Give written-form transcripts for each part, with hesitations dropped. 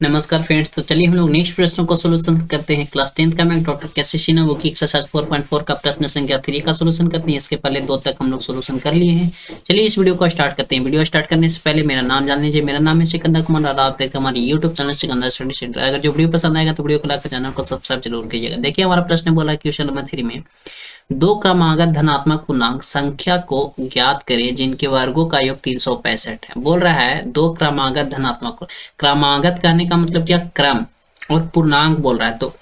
नमस्कार फ्रेंड्स। तो चलिए हम लोग नेक्स्ट प्रश्नों को सोल्यूशन करते हैं। क्लास 10th का मैं डॉक्टर कैसिशिना वो की एक्सरसाइज 4.4 का प्रश्न संख्या 3 का सोल्यूशन करते हैं। इसके पहले 2 तक हम लोग सोल्यूशन कर लिए हैं। चलिए इस वीडियो को स्टार्ट करते हैं। वीडियो स्टार्ट करने से पहले मेरा नाम जान लीजिए। मेरा नाम है सिकंदर कुमार और आप देखते हैं हमारे YouTube channel Sikandar study centre. अगर जो वीडियो पसंद आएगा तो वीडियो को लाइक कर चैनल को सब्सक्राइब जरूर कीजिएगा। देखिए हमारा प्रश्न बोला है क्वेश्चन नंबर 3 में दो क्रमागत धनात्मक पूर्णांक संख्या को ज्ञात करें जिनके वर्गों का योग 365 है। बोल रहा है दो क्रमागत धनात्मक। क्रमागत कहने का मतलब क्या, क्रम, और पूर्णांक बोल रहा है। तो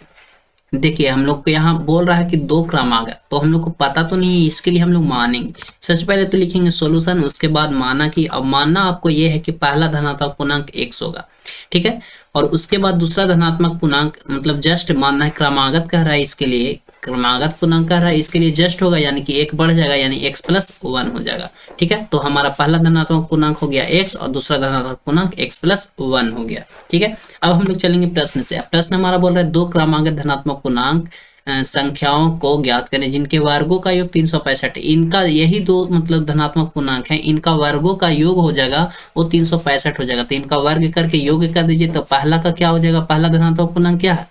देखिए हम लोग को यहाँ बोल रहा है कि दो क्रमागत, तो हम लोग को पता तो नहीं है, इसके लिए हम लोग मानेंगे। सबसे पहले तो लिखेंगे सॉल्यूशन, उसके बाद माना कि अब मानना आपको ये है कि पहला धनात्मक पूर्णांक x होगा, ठीक है। और उसके बाद दूसरा धनात्मक पूर्णांक मतलब जस्ट मानना है, क्रमागत कह रहा है इसके लिए, क्रमागत पूर्णांक कह रहा है इसके लिए जस्ट होगा, यानी कि एक बढ़ जाएगा, यानी x+1 हो जाएगा, ठीक है। तो हमारा पहला धनात्मक पूर्णांक हो गया x और दूसरा धनात्मक पूर्णांक x+1 हो गया, ठीक है। अब हम लोग चलेंगे प्रश्न से। प्रश्न हमारा बोल रहा है दो क्रमागत धनात्मक पूर्णांक संख्याओं को ज्ञात करें जिनके वर्गों का योग 365 है। इनका यही दो मतलब धनात्मक पूर्णांक है, इनका वर्गों का योग हो जाएगा वो 365 हो जाएगा। तो इनका वर्ग करके योग कर दीजिए। तो पहला का क्या हो जाएगा, पहला धनात्मक पूर्णांक क्या है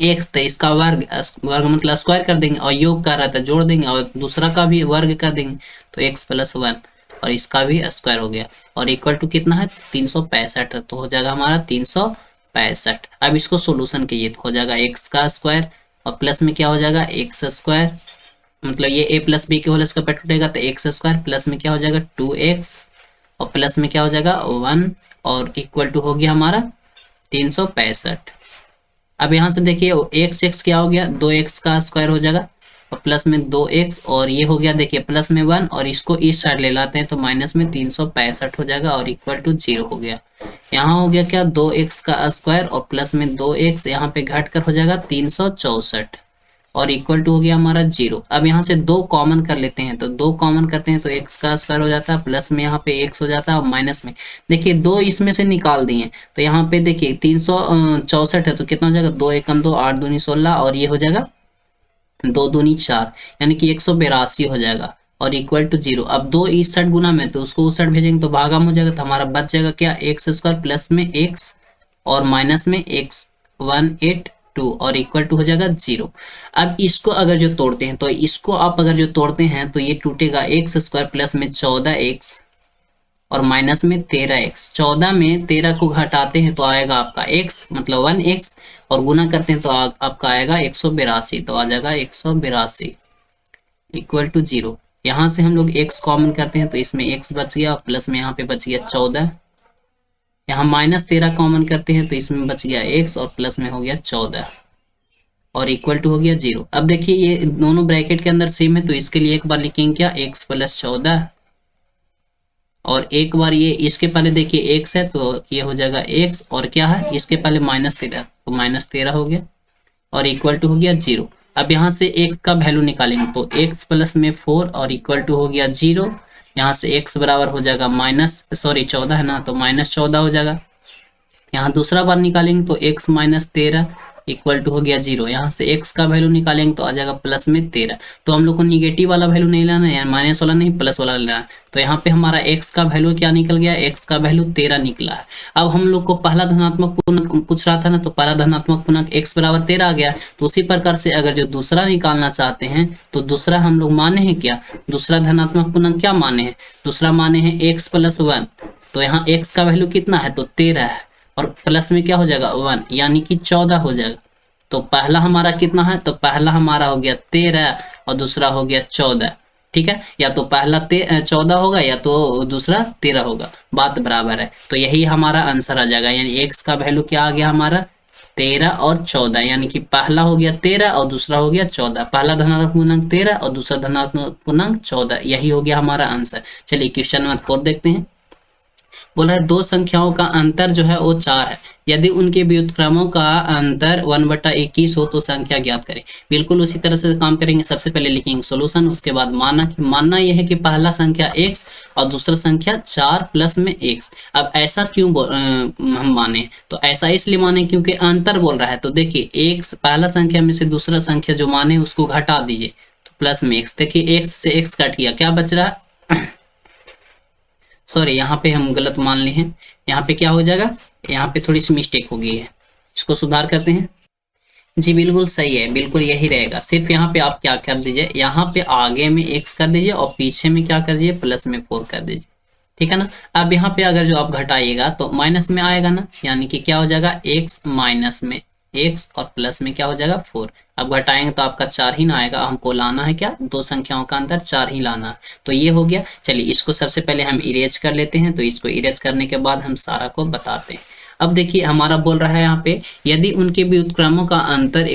x, तो इसका वर्ग वर्ग मतलब स्क्वायर कर देंगे और योग कर रहा था जोड़ देंगे, और दूसरा का भी वर्ग कर देंगे तो x+1 और इसका भी स्क्वायर हो गया, और इक्वल टू कितना है 365, तो हो जाएगा हमारा 365। अब इसको सोल्यूशन कीजिए तो हो जाएगा x का स्क्वायर और प्लस में क्या हो जाएगा एक्स स्क्वायर, मतलब ये a प्लस बी के होल स्क्वायर पर टूटेगा तो एक्स स्क्वायर, प्लस में क्या हो जाएगा 2x और प्लस में क्या हो जाएगा 1 और इक्वल टू हो गया हमारा 365। अब यहाँ से देखिए x क्या हो गया 2x का स्क्वायर हो जाएगा और प्लस में 2x और ये हो गया देखिए प्लस में 1 और इसको इस साइड ले लाते हैं तो माइनस में 365 हो जाएगा और इक्वल टू 0 हो गया। यहाँ हो गया क्या 2x का स्क्वायर और प्लस में 2x यहाँ पे घट कर हो जाएगा 364 और इक्वल टू हो गया हमारा 0। अब यहाँ से दो कॉमन कर लेते हैं, तो दो कॉमन करते हैं तो x का स्क्वायर हो जाता है, प्लस में यहाँ पे x हो जाता है और माइनस में देखिए दो इसमें से निकाल दिए तो यहाँ पे देखिए 364 है तो कितना हो जाएगा 2 एकम 2 8 दूनी 16 और ये हो जाएगा 2 दूनी 4 यानी कि 182 हो जाएगा और इक्वल टू 0। अब दो इस साइड गुना में तो उसको उस साइड भेजेंगे तो भागा में हो जाएगा, तो हमारा बच जाएगा क्या एक्स स्क्वायर प्लस में x और माइनस में x182 और इक्वल टू हो जाएगा 0। अब इसको अगर जो तोड़ते हैं तो इसको आप अगर जो तोड़ते हैं तो ये टूटेगा एक्स स्क्वायर प्लस में 14x और माइनस में 13x। 14 में 13 को घटाते हैं तो आएगा आपका x मतलब 1x और गुना करते हैं तो आपका आएगा 182, तो आ जाएगा 182 इक्वल टू 0। यहाँ से हम लोग x कॉमन करते हैं तो इसमें x बच गया, प्लस में यहाँ पे बच गया 14, यहाँ -13 कॉमन करते हैं तो इसमें बच गया x और प्लस में हो गया 14 और इक्वल टू हो गया 0। अब देखिए ये दोनों ब्रैकेट के अंदर सेम है तो इसके लिए एक बार लिखेंगे क्या x+14 और एक बार ये इसके पहले देखिए x है तो ये हो जाएगा x और क्या है इसके पहले -13 तो -13 हो गया और इक्वल टू हो गया 0। अब यहाँ से x का वैल्यू निकालेंगे तो x प्लस में 4 और इक्वल टू हो गया 0। यहाँ से x बराबर हो जाएगा 14 है ना तो -14 हो जाएगा। यहाँ दूसरा बार निकालेंगे तो x -13 इक्वल टू हो गया 0। यहाँ से x का वैल्यू निकालेंगे तो आ जाएगा प्लस में 13। तो हम लोग को निगेटिव वाला वैल्यू नहीं लेना है, माइनस वाला नहीं प्लस वाला लेना है। तो यहाँ पे हमारा x का वैल्यू क्या निकल गया, x का वैल्यू 13 निकला है। अब हम लोग को पहला धनात्मक पूर्णांक पूछ रहा था ना, तो पहला धनात्मक पूर्णांक x बराबर 13 आ गया। तो उसी प्रकार से अगर जो दूसरा निकालना चाहते हैं तो दूसरा हम लोग माने हैं क्या, दूसरा धनात्मक पूर्णांक क्या माने हैं, दूसरा माने हैं x+1। तो यहाँ x का वैल्यू कितना है तो 13 है और प्लस में क्या हो जाएगा 1 यानी कि 14 हो जाएगा। तो पहला हमारा कितना है तो पहला हमारा हो गया 13 और दूसरा हो गया 14, ठीक है। या तो पहला 14 होगा या तो दूसरा 13 होगा, बात बराबर है। तो यही हमारा आंसर आ जाएगा, यानी x का वैल्यू क्या आ गया हमारा 13 और 14, यानी कि पहला हो गया 13 और दूसरा हो गया 14। पहला धनात्मक पूर्णांक 13 और दूसरा धनात्मक पूर्णांक 14, यही हो गया हमारा आंसर। चलिए क्वेश्चन नंबर 4 देखते हैं। बोला है दो संख्याओं का अंतर जो है वो 4 है, यदि उनके व्युत्क्रमों का अंतर 1/21 हो तो संख्या ज्ञात करें। बिल्कुल उसी तरह से काम करेंगे। सबसे पहले लिखेंगे सॉल्यूशन, उसके बाद मानना यह है कि पहला संख्या x और दूसरा संख्या 4 प्लस में x। अब ऐसा क्यों हम माने, तो ऐसा इसलिए माने क्योंकि अंतर बोल रहा है। तो देखिए x पहला संख्या में से दूसरा संख्या जो माने उसको घटा दीजिए तो प्लस में x। देखिए x से x कट गया, क्या बच रहा है सॉरी यहाँ पे हम गलत मान लिए हैं, यहाँ पे क्या हो जाएगा यहाँ पे थोड़ी सी मिस्टेक हो गई है, इसको सुधार करते हैं। जी बिल्कुल सही है, बिल्कुल यही रहेगा। सिर्फ यहाँ पे आप क्या कर दीजिए, यहाँ पे आगे में x कर दीजिए और पीछे में क्या कर दीजिए, प्लस में 4 कर दीजिए, ठीक है ना। अब यहाँ पे अगर जो आप घटाइएगा तो माइनस में आएगा ना, यानी कि क्या हो जाएगा, x माइनस में x और प्लस में क्या हो जाएगा 4। अब घटाएंगे तो आपका 4 ही ना आएगा, हमको लाना है क्या, दो संख्याओं का अंतर 4 ही लाना है। तो ये हो गया। चलिए इसको सबसे पहले हम इरेज कर लेते हैं, तो इसको इरेज करने के बाद हम सारा को बताते हैं। अब देखिए हमारा बोल रहा है यहाँ पे, यदि उनके व्युत्क्रमों का अंतर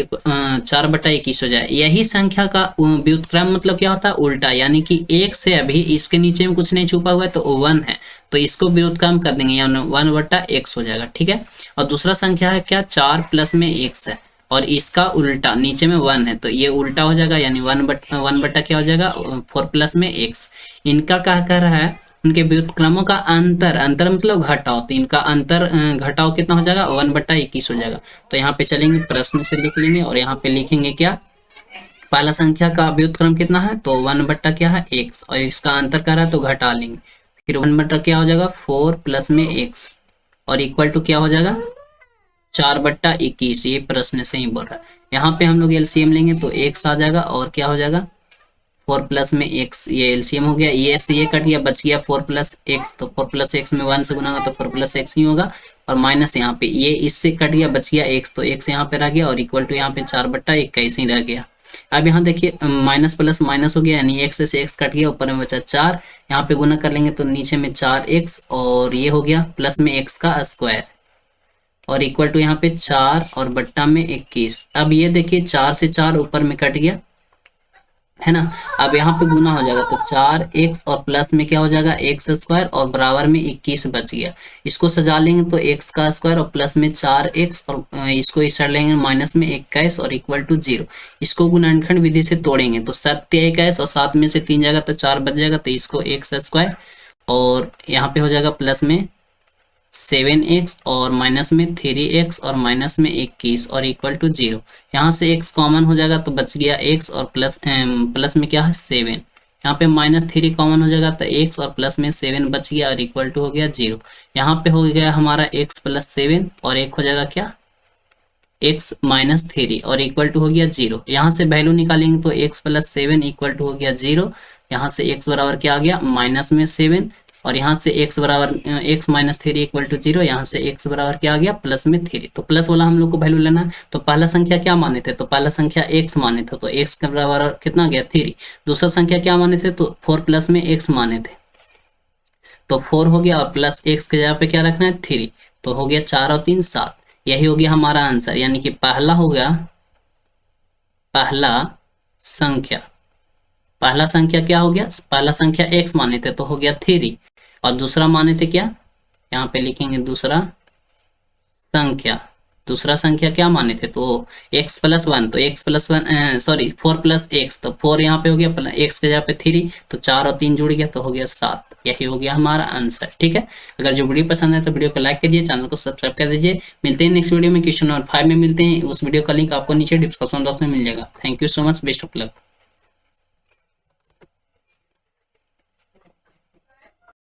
4/21 हो जाए, यही संख्या का व्युत्क्रम मतलब क्या होता है, उल्टा, यानी कि 1 से अभी इसके नीचे में कुछ नहीं छुपा हुआ है तो 1 है, तो इसको व्युत्क्रम कर देंगे, यानी 1/x हो जाएगा, ठीक है। और दूसरा संख्या है क्या, 4 प्लस में x है और इसका उल्टा नीचे में 1 है, तो ये उल्टा हो जाएगा, यानी 1/1 क्या हो जाएगा, 4 प्लस में x। इनका क्या कह रहा है, उनके व्युत्क्रमों का अंतर मतलब घटाव, तो इनका अंतर घटाव कितना हो जाएगा, 1/21 हो जाएगा। तो यहाँ पे चलेंगे, प्रश्न से लिख लेंगे और यहाँ पे लिखेंगे क्या, पहला संख्या का व्युत्क्रम कितना है, तो 1 क्या है, x, और इसका अंतर कर रहा है तो घटा लेंगे, फिर 1 क्या हो जाएगा, 4 प्लस में x और इक्वल टू क्या हो जाएगा, 4/21। ये प्रश्न से ही बोल रहा है। यहाँ पे हम लोग एलसीएम लेंगे तो x आ जाएगा और क्या हो जाएगा, 4 प्लस में x, ये एलसीएम हो गया, ये से ये कट गया, बच गया 4 प्लस एक्स, तो 4 प्लस एक्स में 1 से गुना होगा तो 4 प्लस एक्स ही होगा, और माइनस यहाँ पे ये इससे कट गया, बच गया x, तो x यहाँ पे रह गया और इक्वल टू यहाँ पे 4/21 ही रह गया। अब यहाँ देखिए माइनस प्लस माइनस हो गया, यानी x से x कट गया, ऊपर में बचा 4, यहाँ पे गुना कर लेंगे तो नीचे में 4x और ये हो गया प्लस में x का स्क्वायर और इक्वल टू यहाँ पे 4 और बट्टा में 21। अब ये देखिए 4 से 4 ऊपर में कट गया है ना, अब यहाँ पे गुना हो जाएगा तो 4x और प्लस में क्या हो जाएगा, x स्क्वायर और बराबर में 21 बच गया। इसको सजा लेंगे तो x का स्क्वायर और प्लस में 4x और इसको इस साइड लेंगे माइनस में 21 और इक्वल टू 0। इसको गुणनखंड विधि से तोड़ेंगे तो 7 21 और 7 में से 3 जाएगा तो 4 बच जाएगा, तो इसको x स्क्वायर और यहाँ पे हो जाएगा प्लस में 7x और माइनस में 3x और माइनस में 21 और इक्वल टू 0। यहाँ से x कॉमन हो जाएगा तो बच गया x और प्लस में क्या है 7, यहाँ पे -3 कॉमन हो जाएगा तो x और प्लस में 7 बच गया और इक्वल टू हो गया 0। यहाँ पे हो गया हमारा x प्लस 7 और एक हो जाएगा क्या, x -3 और इक्वल टू हो गया 0। यहाँ से वैल्यू निकालेंगे तो x प्लस 7 इक्वल टू हो गया 0। यहाँ से x बराबर क्या आ गया, माइनस में 7 और यहाँ से x बराबर x -3 इक्वल टू 0, यहाँ से x बराबर क्या आ गया, प्लस में 3। तो प्लस वाला हम लोग को वैल्यू लेना है। तो पहला संख्या क्या माने थे, तो पहला संख्या x माने थे, तो x के बराबर कितना गया 3। दूसरा संख्या क्या माने थे, तो 4 प्लस में x माने थे, तो 4 हो गया और प्लस x के जगह पे क्या रखना है 3, तो हो गया 4 और 3 7। यही हो गया हमारा आंसर, यानी कि पहला हो गया, पहला संख्या क्या हो गया, पहला संख्या x माने थे तो हो गया 3 और दूसरा माने थे क्या, यहाँ पे लिखेंगे दूसरा संख्या क्या माने थे, तो x प्लस 1, तो x plus 1 sorry 4 plus x, तो 4 यहाँ पे हो गया, x के जगह पे 3, तो 4 और 3 जुड़ गया तो हो गया 7। यही हो गया हमारा आंसर, ठीक है। अगर जो वीडियो पसंद है तो वीडियो को लाइक कीजिए, चैनल को सब्सक्राइब कर दीजिए। मिलते हैं नेक्स्ट वीडियो में, क्वेश्चन नंबर 5 में मिलते हैं। उस वीडियो का लिंक आपको नीचे डिस्क्रिप्शन बॉक्स में मिल जाएगा। Thank you so much, best of luck.